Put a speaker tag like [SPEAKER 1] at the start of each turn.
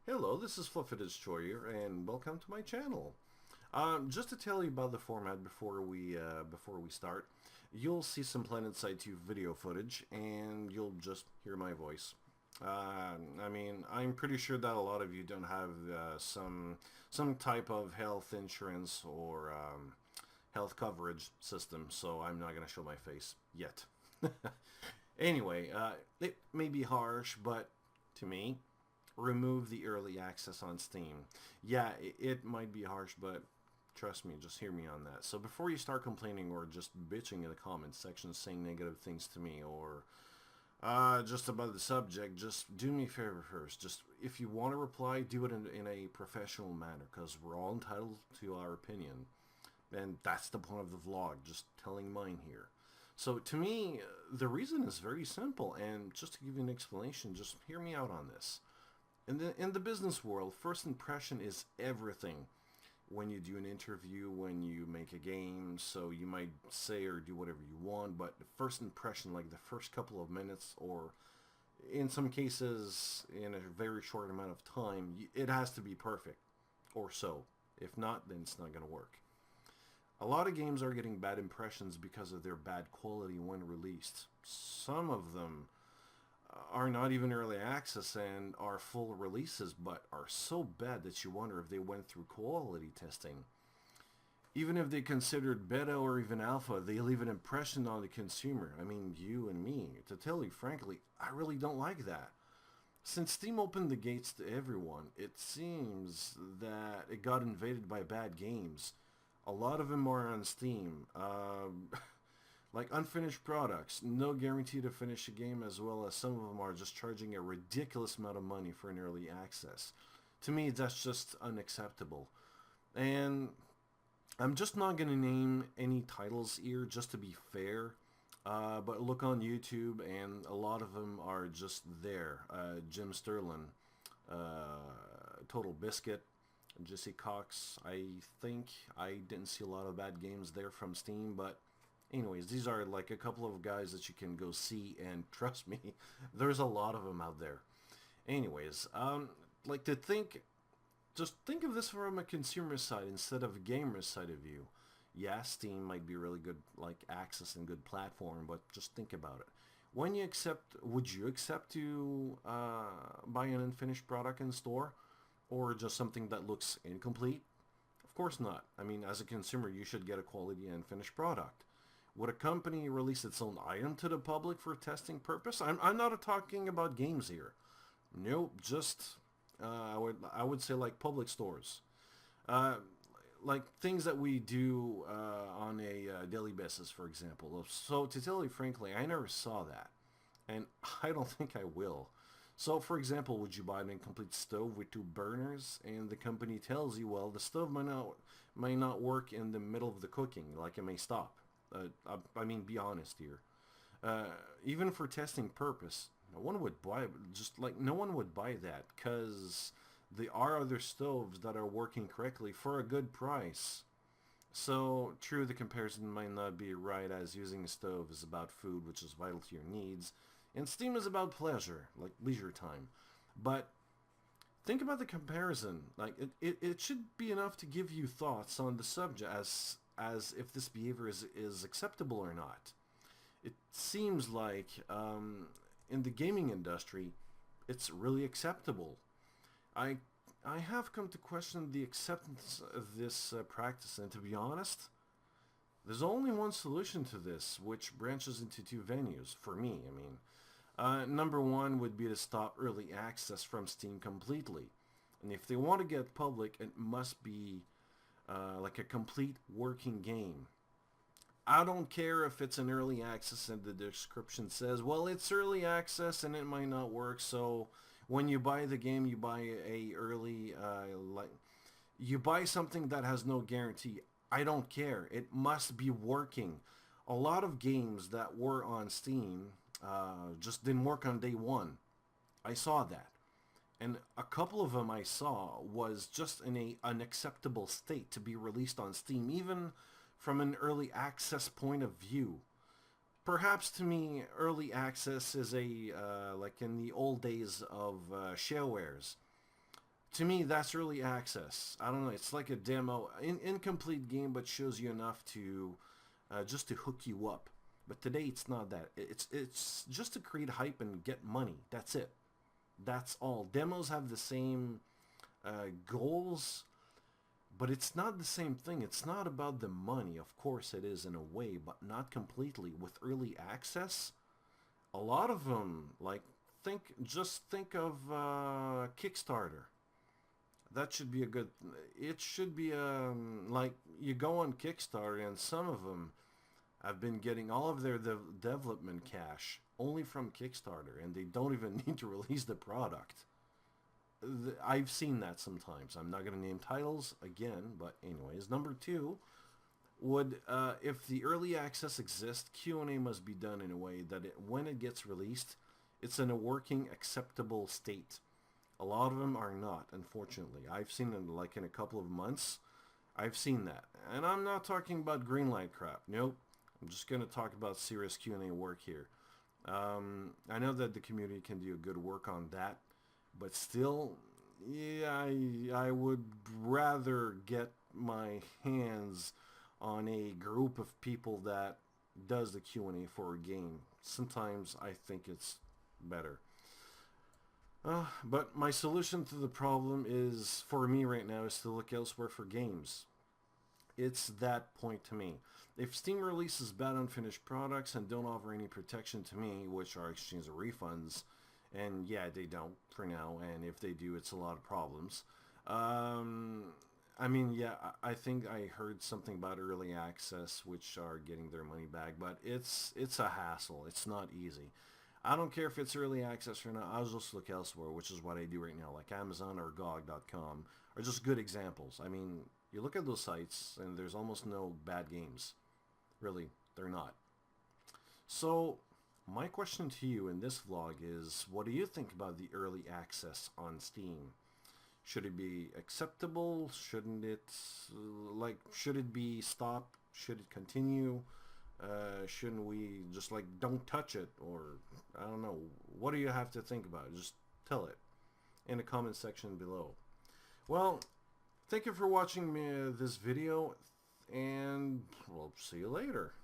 [SPEAKER 1] Hello, this is Fluffit Destroyer, and welcome to my channel. Just to tell you about the format before we start, you'll see some Planetside 2 video footage, and you'll just hear my voice. I'm pretty sure that a lot of you don't have some type of health insurance or health coverage system, so I'm not gonna show my face yet. Anyway, it may be harsh, but to me, remove the early access on Steam. Yeah, it might be harsh, but trust me, just hear me on that. So before you start complaining or just bitching in the comments section saying negative things to me or just about the subject, just do me a favor first. Just if you want to reply, do it in a professional manner because we're all entitled to our opinion. And that's the point of the vlog, just telling mine here. So to me, the reason is very simple, and just to give you an explanation, just hear me out on this. In the business world, first impression is everything. When you do an interview, when you make a game, so you might say or do whatever you want, but the first impression, like the first couple of minutes, or in some cases, in a very short amount of time, it has to be perfect, or so. If not, then it's not going to work. A lot of games are getting bad impressions because of their bad quality when released. Some of them are not even early access and are full releases, but are so bad that you wonder if they went through quality testing. Even if they considered beta or even alpha, they leave an impression on the consumer. I mean, you and me. To tell you frankly, I really don't like that. Since Steam opened the gates to everyone, it seems that it got invaded by bad games. A lot of them are on Steam. Like unfinished products, no guarantee to finish a game, as well as some of them are just charging a ridiculous amount of money for an early access. To me, that's just unacceptable. And I'm just not going to name any titles here just to be fair. But look on YouTube and a lot of them are just there. Jim Sterling, Total Biscuit, Jesse Cox. I think I didn't see a lot of bad games there from Steam, but anyways, these are like a couple of guys that you can go see, and trust me, there's a lot of them out there. Anyways, like to think, just think of this from a consumer side instead of a gamer side of view. Yeah, Steam might be really good, like access and good platform, but just think about it. When you accept, would you accept to buy an unfinished product in store, or just something that looks incomplete? Of course not. I mean, as a consumer, you should get a quality and finished product. Would a company release its own item to the public for testing purpose? I'm not talking about games here. Nope, just I would say like public stores, uh, like things that we do on a daily basis, for example. So to tell you frankly, I never saw that, and I don't think I will. So, for example, would you buy an incomplete stove with two burners, and the company tells you, well, the stove might not work in the middle of the cooking, like it may stop. I mean, be honest here. Uh, Even for testing purpose, no one would buy just like no one would buy that because there are other stoves that are working correctly for a good price. So true, the comparison might not be right, as using a stove is about food, which is vital to your needs, and Steam is about pleasure, like leisure time. But think about the comparison. Like it should be enough to give you thoughts on the subject as if this behavior is acceptable or not. It seems like in the gaming industry, it's really acceptable. I I have come to question the acceptance of this practice, and to be honest, there's only one solution to this, which branches into two venues, for me, I mean. Number one would be to stop early access from Steam completely. And if they want to get public, it must be like a complete working game. I don't care if it's an early access and the description says, well, it's early access and it might not work, so when you buy the game, you buy a early, you buy something that has no guarantee. I don't care. It must be working. A lot of games that were on Steam just didn't work on day one. I saw that. And a couple of them I saw was just in a unacceptable state to be released on Steam, even from an early access point of view. Perhaps to me, early access is a like in the old days of sharewares. To me, that's early access. I don't know. It's like a demo, incomplete game, but shows you enough to just to hook you up. But today, it's not that. It's just to create hype and get money. That's it. That's all. Demos have the same goals, but it's not the same thing. It's not about the money. Of course, it is in a way, but not completely. With early access, a lot of them, like think of Kickstarter. That should be a good. It should be like you go on Kickstarter, and some of them have been getting all of their development cash only from Kickstarter, and they don't even need to release the product. I've seen that sometimes. I'm not going to name titles again, but anyways, number two would if the early access exists, Q&A must be done in a way that when it gets released, it's in a working, acceptable state. A lot of them are not, unfortunately. I've seen them like in a couple of months. I've seen that. And I'm not talking about greenlight crap. Nope. I'm just going to talk about serious Q&A work here. I know that the community can do good work on that, but still, yeah, I would rather get my hands on a group of people that does the Q&A for a game. Sometimes I think it's better. But my solution to the problem is, for me right now, is to look elsewhere for games. It's that point to me. If Steam releases bad unfinished products and don't offer any protection to me, which are exchange or refunds, and yeah, they don't for now, and if they do, it's a lot of problems. I mean, yeah, I think I heard something about early access, which are getting their money back, but it's a hassle. It's not easy. I don't care if it's early access or not. I'll just look elsewhere, which is what I do right now, like Amazon or GOG.com are just good examples. I mean, you look at those sites, and there's almost no bad games. Really, they're not. So, my question to you in this vlog is, what do you think about the early access on Steam? Should it be acceptable? Shouldn't it, should it be stopped? Should it continue? Shouldn't we just don't touch it? Or, I don't know. What do you have to think about? Just tell it in the comment section below. Well, thank you for watching this video, and we'll see you later.